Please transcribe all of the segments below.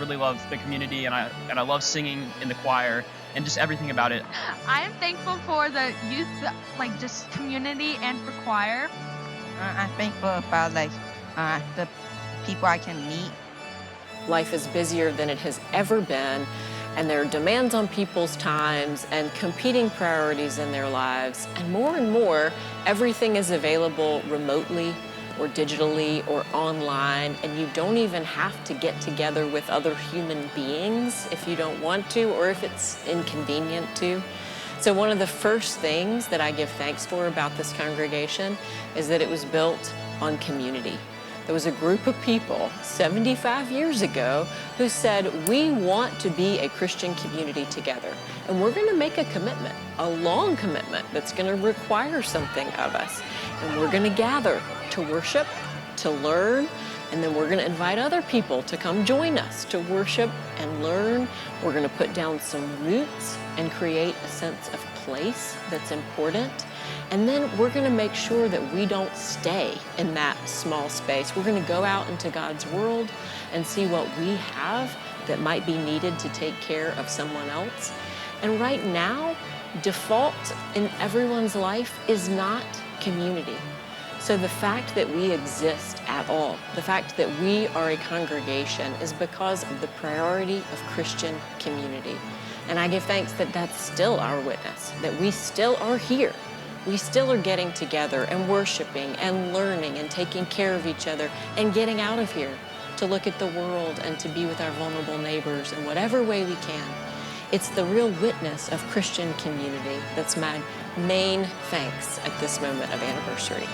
really love the community, and I love singing in the choir and just everything about it. I am thankful for the youth, like just community, and for choir. I'm thankful about the people I can meet. Life is busier than it has ever been, and there are demands on people's times and competing priorities in their lives. And more, everything is available remotely or digitally or online, and you don't even have to get together with other human beings if you don't want to or if it's inconvenient to. So one of the first things that I give thanks for about this congregation is that it was built on community. There was a group of people 75 years ago who said, we want to be a Christian community together, and we're going to make a commitment, a long commitment that's going to require something of us. And we're going to gather to worship, to learn, and then we're going to invite other people to come join us to worship and learn. We're going to put down some roots and create a sense of place that's important. And then we're going to make sure that we don't stay in that small space. We're going to go out into God's world and see what we have that might be needed to take care of someone else. And right now, default in everyone's life is not community. So the fact that we exist at all, the fact that we are a congregation, is because of the priority of Christian community. And I give thanks that that's still our witness, that we still are here. We still are getting together and worshiping and learning and taking care of each other and getting out of here to look at the world and to be with our vulnerable neighbors in whatever way we can. It's the real witness of Christian community that's my main thanks at this moment of anniversary.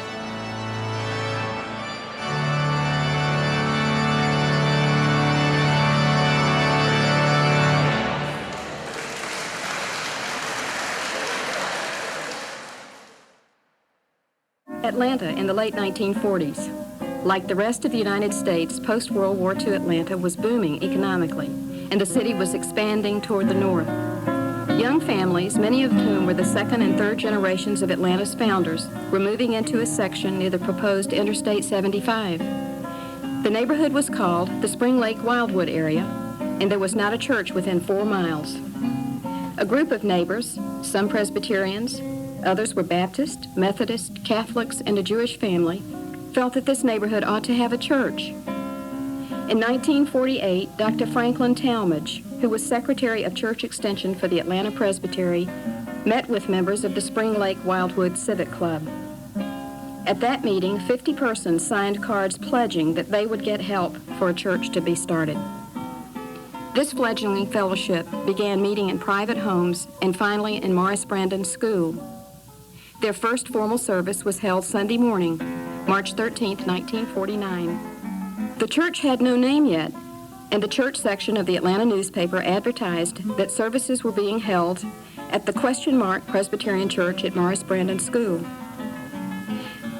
Atlanta in the late 1940s. Like the rest of the United States, post-World War II Atlanta was booming economically, and the city was expanding toward the north. Young families, many of whom were the second and third generations of Atlanta's founders, were moving into a section near the proposed Interstate 75. The neighborhood was called the Spring Lake Wildwood area, and there was not a church within 4 miles. A group of neighbors, some Presbyterians, others were Baptist, Methodist, Catholics, and a Jewish family, felt that this neighborhood ought to have a church. In 1948, Dr. Franklin Talmadge, who was Secretary of Church Extension for the Atlanta Presbytery, met with members of the Spring Lake Wildwood Civic Club. At that meeting, 50 persons signed cards pledging that they would get help for a church to be started. This fledgling fellowship began meeting in private homes and finally in Morris Brandon's school. Their first formal service was held Sunday morning, March 13, 1949. The church had no name yet, and the church section of the Atlanta newspaper advertised that services were being held at the Presbyterian Church at Morris Brandon School.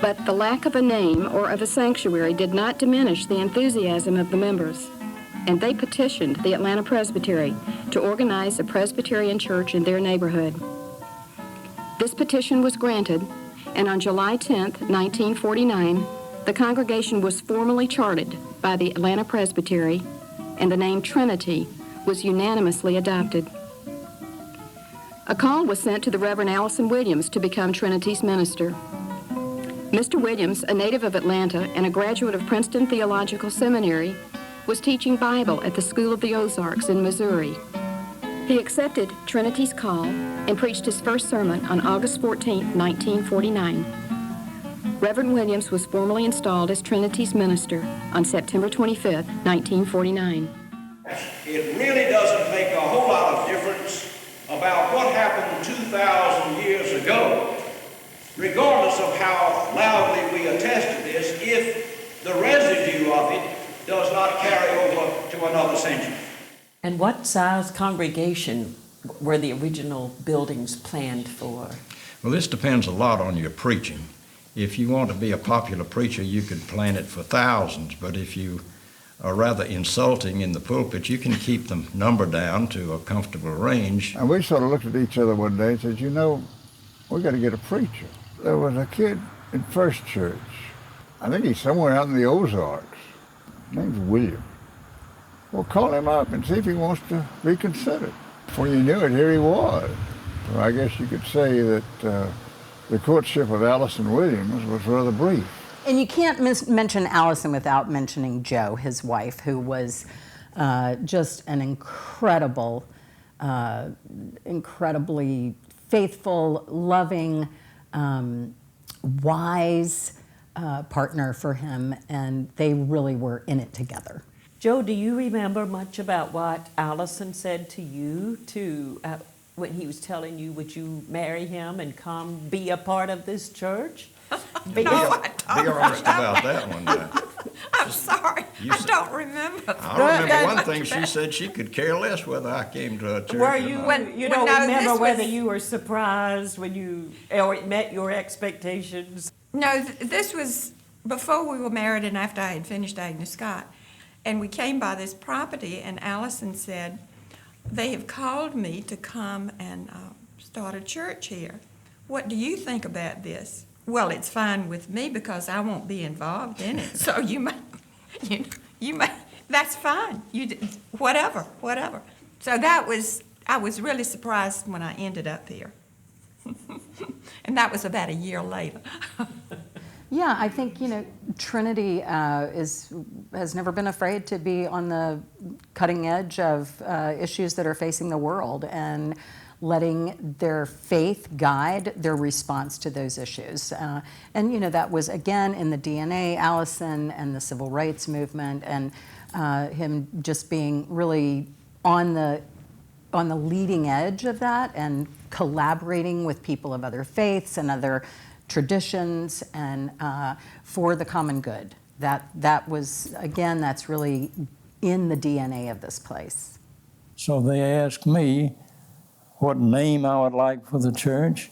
But the lack of a name or of a sanctuary did not diminish the enthusiasm of the members, and they petitioned the Atlanta Presbytery to organize a Presbyterian church in their neighborhood. This petition was granted, and on July 10, 1949, the congregation was formally chartered by the Atlanta Presbytery, and the name Trinity was unanimously adopted. A call was sent to the Reverend Allison Williams to become Trinity's minister. Mr. Williams, a native of Atlanta and a graduate of Princeton Theological Seminary, was teaching Bible at the School of the Ozarks in Missouri. He accepted Trinity's call and preached his first sermon on August 14, 1949. Reverend Williams was formally installed as Trinity's minister on September 25, 1949. It really doesn't make a whole lot of difference about what happened 2,000 years ago, regardless of how loudly we attest to this, if the residue of it does not carry over to another century. And what size congregation were the original buildings planned for? Well, this depends a lot on your preaching. If you want to be a popular preacher, you could plan it for thousands, but if you are rather insulting in the pulpit, you can keep the number down to a comfortable range. And we sort of looked at each other one day and said, you know, we got to get a preacher. There was a kid in First Church. I think he's somewhere out in the Ozarks. His name's William. Well, call him up and see if he wants to reconsider. Before you knew it, here he was. Well, I guess you could say that the courtship of Allison Williams was rather brief. And you can't mention Allison without mentioning Jo, his wife, who was just an incredibly faithful, loving, wise partner for him, and they really were in it together. Jo, do you remember much about what Allison said to you when he was telling you, would you marry him and come be a part of this church? Be honest about that one now. I'm sorry, I don't remember. I remember one thing she said, she could care less whether I came to a church. Were you, you don't remember whether you were surprised or it met your expectations? No, this was before we were married and after I had finished Agnes Scott. And we came by this property, and Allison said, they have called me to come and start a church here. What do you think about this? Well, it's fine with me because I won't be involved in it. So you may, that's fine. Whatever. So I was really surprised when I ended up here. And that was about a year later. Yeah, I think, Trinity has never been afraid to be on the cutting edge of issues that are facing the world and letting their faith guide their response to those issues. And that was, again, in the DNA, Allison and the civil rights movement, and him just being really on the leading edge of that and collaborating with people of other faiths and other traditions and for the common good. That was, again, that's really in the DNA of this place. So they asked me what name I would like for the church,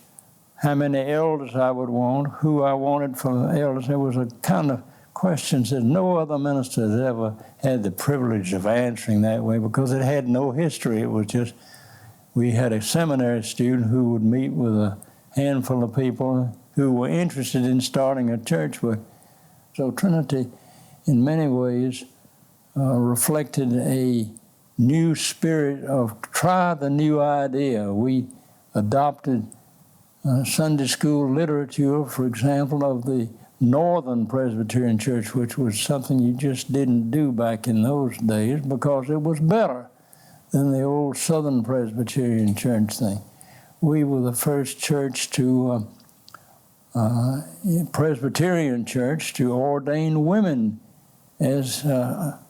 how many elders I would want, who I wanted for the elders. There was a kind of questions that no other minister has ever had the privilege of answering that way because it had no history. It was just, we had a seminary student who would meet with a handful of people who were interested in starting a church. So Trinity, in many ways, reflected a new spirit of try the new idea. We adopted Sunday school literature, for example, of the Northern Presbyterian Church, which was something you just didn't do back in those days because it was better than the old Southern Presbyterian Church thing. We were the first church to Presbyterian Church to ordain women as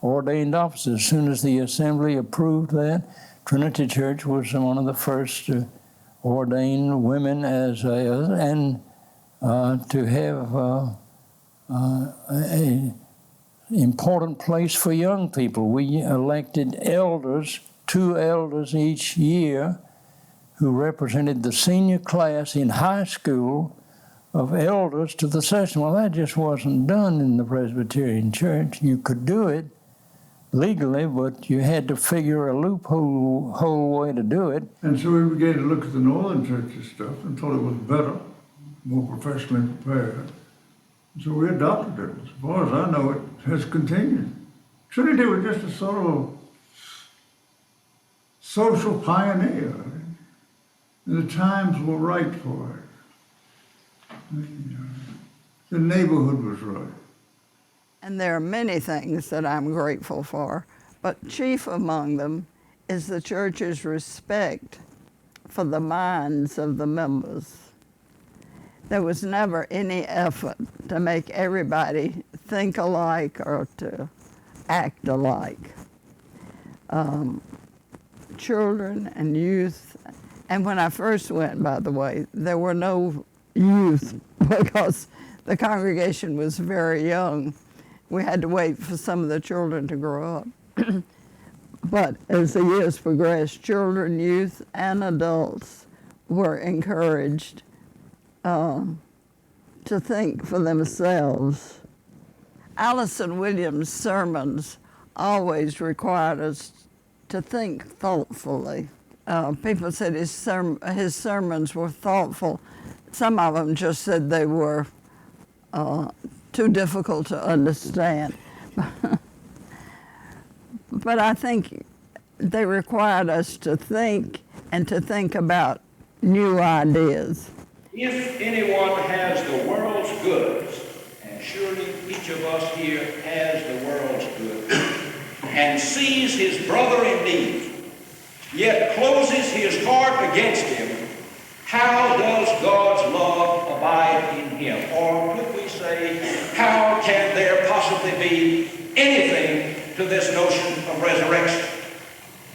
ordained officers. As soon as the Assembly approved that, Trinity Church was one of the first to ordain women and to have an important place for young people. We elected elders, 2 elders each year, who represented the senior class in high school of elders to the session. Well, that just wasn't done in the Presbyterian Church. You could do it legally, but you had to figure a loophole way to do it. And so we began to look at the Northern Church's stuff and thought it was better, more professionally prepared. So we adopted it. As far as I know, it has continued. Trinity was just a sort of social pioneer. The times were right for it. The neighborhood was right. And there are many things that I'm grateful for, but chief among them is the church's respect for the minds of the members. There was never any effort to make everybody think alike or to act alike. Children and youth, and when I first went, by the way, there were no youth because the congregation was very young. We had to wait for some of the children to grow up. But as the years progressed, children, youth, and adults were encouraged to think for themselves. Allison Williams' sermons always required us to think thoughtfully. People said his sermons were thoughtful. Some of them just said they were too difficult to understand. but I think they required us to think and to think about new ideas. If anyone has the world's goods, and surely each of us here has the world's goods, and sees his brother in need, yet closes his heart against him, how does God's love abide in him? Or could we say, how can there possibly be anything to this notion of resurrection?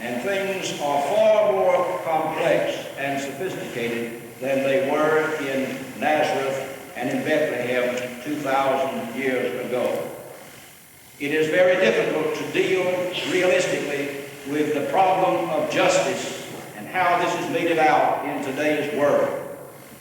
And things are far more complex and sophisticated than they were in Nazareth and in Bethlehem 2,000 years ago. It is very difficult to deal realistically with the problem of justice and how this is meted out in today's world.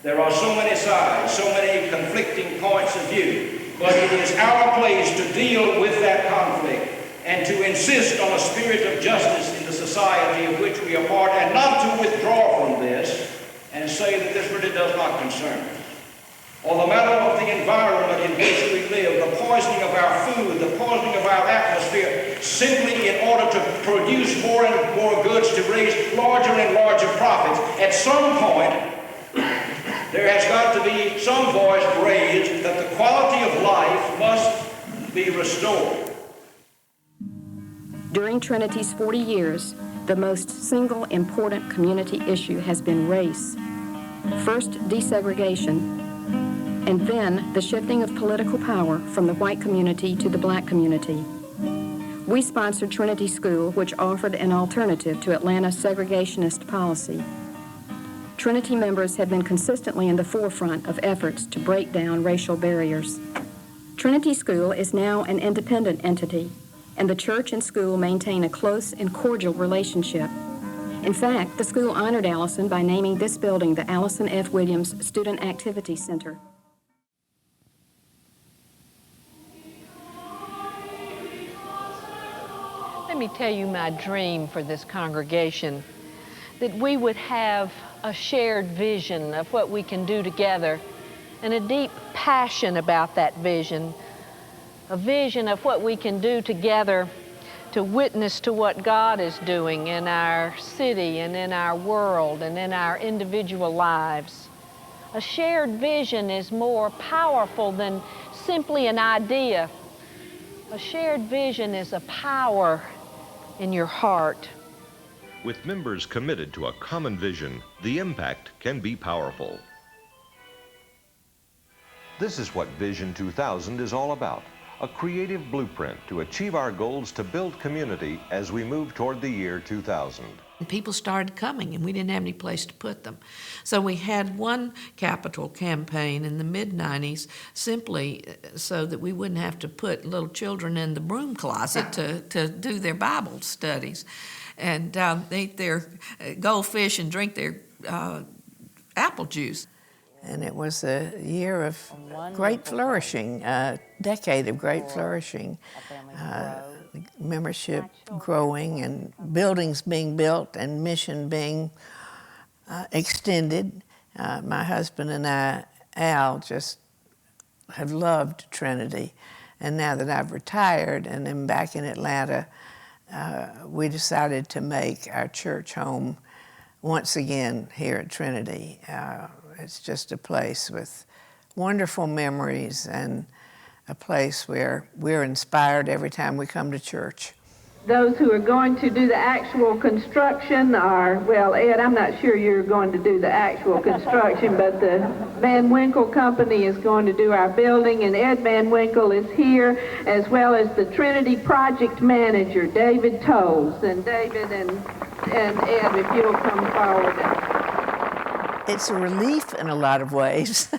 There are so many sides, so many conflicting points of view, but it is our place to deal with that conflict and to insist on a spirit of justice in the society of which we are part, and not to withdraw from this and say that this really does not concern us. Or the matter of the environment in which we live, the poisoning of our food, the poisoning of our atmosphere, simply in order to produce more and more goods to raise larger and larger profits. At some point, there has got to be some voice raised that the quality of life must be restored. During Trinity's 40 years, the most single important community issue has been race. First, desegregation, and then the shifting of political power from the white community to the black community. We sponsored Trinity School, which offered an alternative to Atlanta's segregationist policy. Trinity members have been consistently in the forefront of efforts to break down racial barriers. Trinity School is now an independent entity, and the church and school maintain a close and cordial relationship. In fact, the school honored Allison by naming this building the Allison F. Williams Student Activity Center. Let me tell you my dream for this congregation, that we would have a shared vision of what we can do together and a deep passion about that vision, a vision of what we can do together to witness to what God is doing in our city and in our world and in our individual lives. A shared vision is more powerful than simply an idea. A shared vision is a power in your heart. With members committed to a common vision, the impact can be powerful. This is what Vision 2000 is all about. A creative blueprint to achieve our goals to build community as we move toward the year 2000. People started coming and we didn't have any place to put them. So we had one capital campaign in the mid-90s simply so that we wouldn't have to put little children in the broom closet to do their Bible studies and eat their goldfish and drink their apple juice. And it was a year of great flourishing, a decade of great flourishing, membership growing and buildings being built and mission being extended. My husband and I, Al, just have loved Trinity. And now that I've retired and am back in Atlanta, we decided to make our church home once again here at Trinity. It's just a place with wonderful memories and a place where we're inspired every time we come to church. Those who are going to do the actual construction are, well, Ed, I'm not sure you're going to do the actual construction, but the Van Winkle Company is going to do our building, and Ed Van Winkle is here, as well as the Trinity project manager, David Tolles. And David and Ed, if you'll come forward. It's a relief in a lot of ways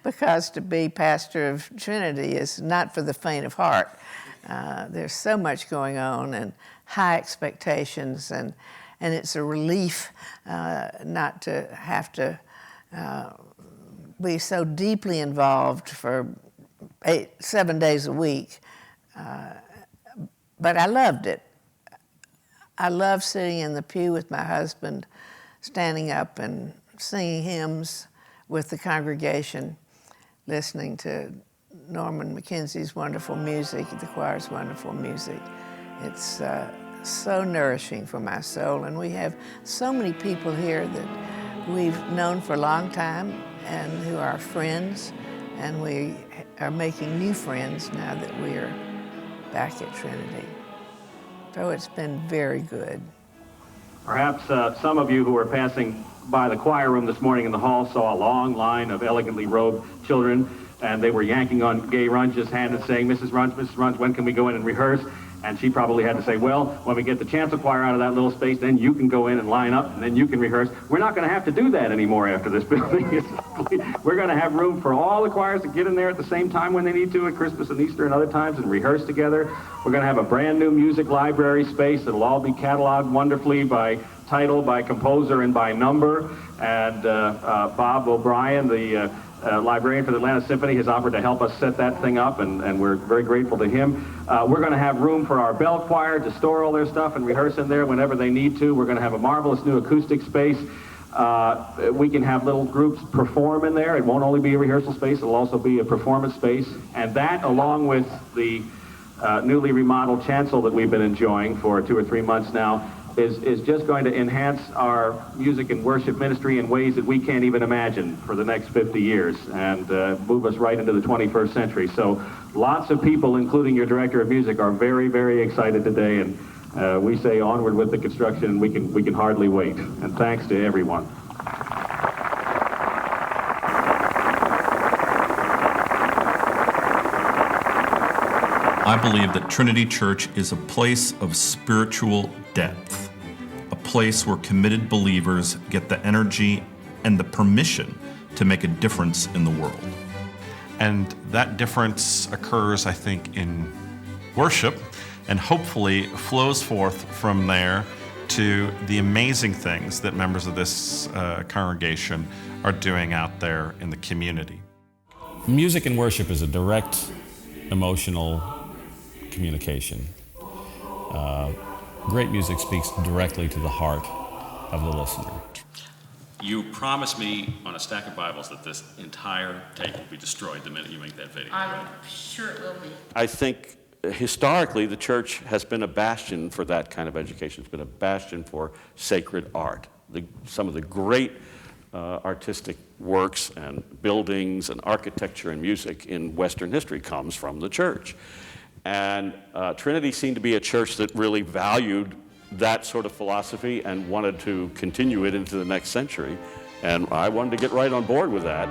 because to be pastor of Trinity is not for the faint of heart. There's so much going on and high expectations, and it's a relief not to have to be so deeply involved for 7 days a week. But I loved it. I loved sitting in the pew with my husband, standing up and singing hymns with the congregation, listening to Norman McKenzie's wonderful music, the choir's wonderful music. It's so nourishing for my soul, and we have so many people here that we've known for a long time and who are friends, and we are making new friends now that we are back at Trinity. So it's been very good. Perhaps some of you who were passing by the choir room this morning in the hall saw a long line of elegantly robed children, and they were yanking on Gay Runge's hand and saying, Mrs. Runge, when can we go in and rehearse? And she probably had to say, well, when we get the chancel choir out of that little space, then you can go in and line up, and then you can rehearse. We're not going to have to do that anymore after this building is complete. We're going to have room for all the choirs to get in there at the same time when they need to at Christmas and Easter and other times and rehearse together. We're going to have a brand new music library space that'll all be cataloged wonderfully by title, by composer, and by number. And Bob O'Brien, the librarian for the Atlanta Symphony, has offered to help us set that thing up, and we're very grateful to him. We're going to have room for our bell choir to store all their stuff and rehearse in there whenever they need to. We're going to have a marvelous new acoustic space. We can have little groups perform in there. It won't only be a rehearsal space, it'll also be a performance space. And that, along with the newly remodeled chancel that we've been enjoying for 2 or 3 months now, is just going to enhance our music and worship ministry in ways that we can't even imagine for the next 50 years and move us right into the 21st century. So lots of people, including your director of music, are very, very excited today, and we say onward with the construction, and we can hardly wait. And thanks to everyone. I believe that Trinity Church is a place of spiritual depth, a place where committed believers get the energy and the permission to make a difference in the world. And that difference occurs, I think, in worship, and hopefully flows forth from there to the amazing things that members of this congregation are doing out there in the community. Music and worship is a direct emotional communication. Great music speaks directly to the heart of the listener. You promised me on a stack of Bibles that this entire tape will be destroyed the minute you make that video. I'm sure it will be. I think historically the church has been a bastion for that kind of education. It's been a bastion for sacred art. Some of the great artistic works and buildings and architecture and music in Western history comes from the church. And Trinity seemed to be a church that really valued that sort of philosophy and wanted to continue it into the next century. And I wanted to get right on board with that.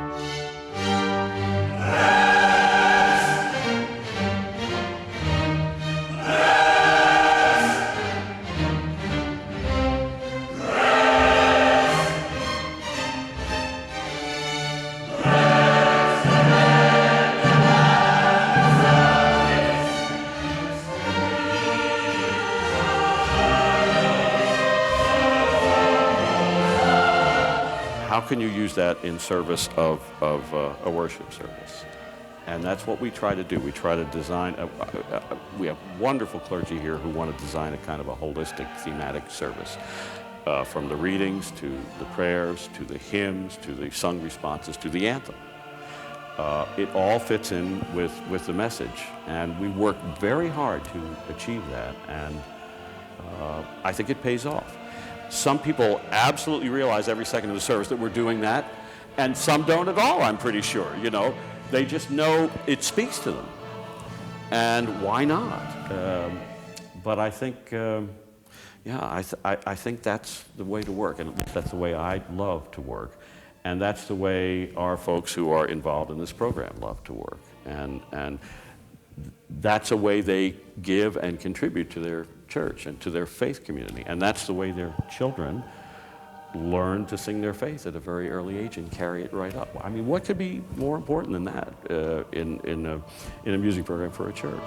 How can you use that in service of a worship service? And that's what we try to do. We try to design, we have wonderful clergy here who want to design a kind of a holistic thematic service. From the readings to the prayers, to the hymns, to the sung responses, to the anthem. It all fits in with the message. And we work very hard to achieve that. And I think it pays off. Some people absolutely realize every second of the service that we're doing that, and some don't at all, I'm pretty sure. You know, they just know it speaks to them. And why not? But I think, I think that's the way to work, and at least that's the way I love to work. And that's the way our folks who are involved in this program love to work. And that's a way they give and contribute to their church and to their faith community. And that's the way their children learn to sing their faith at a very early age and carry it right up. I mean, what could be more important than that in a music program for a church?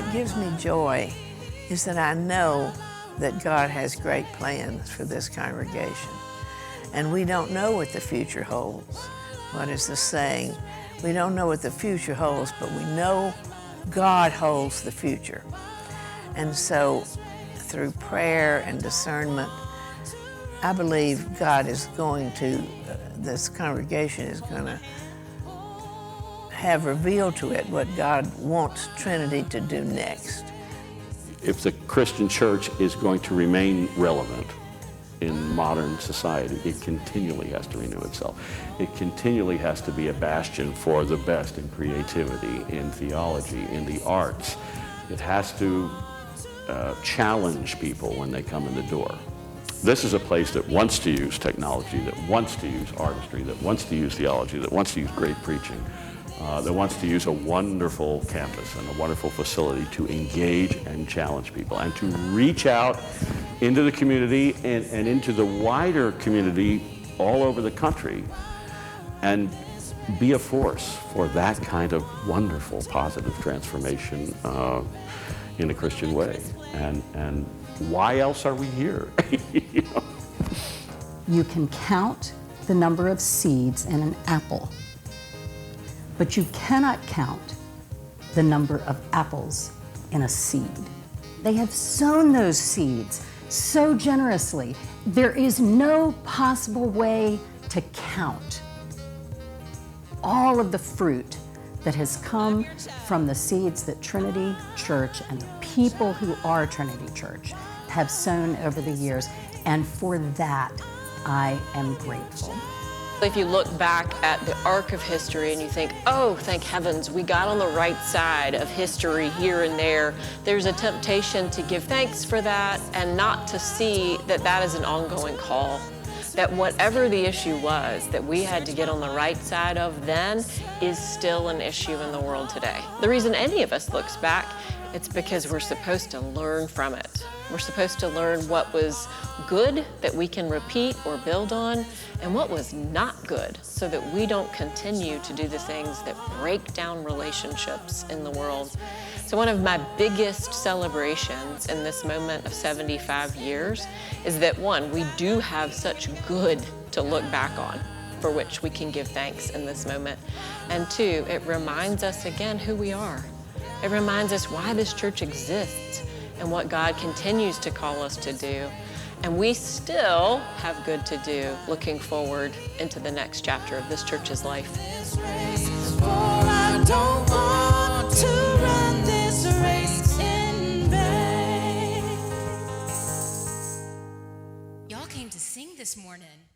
what gives me joy is that I know that God has great plans for this congregation. And we don't know what the future holds. What is the saying? We don't know what the future holds, but we know God holds the future. And so through prayer and discernment, I believe God is going to, this congregation is going to have revealed to it what God wants Trinity to do next. If the Christian church is going to remain relevant in modern society, it continually has to renew itself. It continually has to be a bastion for the best in creativity, in theology, in the arts. It has to challenge people when they come in the door. This is a place that wants to use technology, that wants to use artistry, that wants to use theology, that wants to use great preaching, that wants to use a wonderful campus and a wonderful facility to engage and challenge people and to reach out into the community and into the wider community all over the country and be a force for that kind of wonderful, positive transformation in a Christian way. And why else are we here? You know? You can count the number of seeds in an apple, but you cannot count the number of apples in a seed. They have sown those seeds so generously. There is no possible way to count all of the fruit that has come from the seeds that Trinity Church and the people who are Trinity Church have sown over the years. And for that, I am grateful. If you look back at the arc of history and you think, oh, thank heavens, we got on the right side of history here and there, there's a temptation to give thanks for that and not to see that that is an ongoing call. That whatever the issue was that we had to get on the right side of then is still an issue in the world today. The reason any of us looks back, it's because we're supposed to learn from it. We're supposed to learn what was good that we can repeat or build on, and what was not good, so that we don't continue to do the things that break down relationships in the world. So one of my biggest celebrations in this moment of 75 years is that, one, we do have such good to look back on, for which we can give thanks in this moment. And two, it reminds us again who we are. It reminds us why this church exists and what God continues to call us to do. And we still have good to do looking forward into the next chapter of this church's life. I don't want to run this race in vain. Y'all came to sing this morning.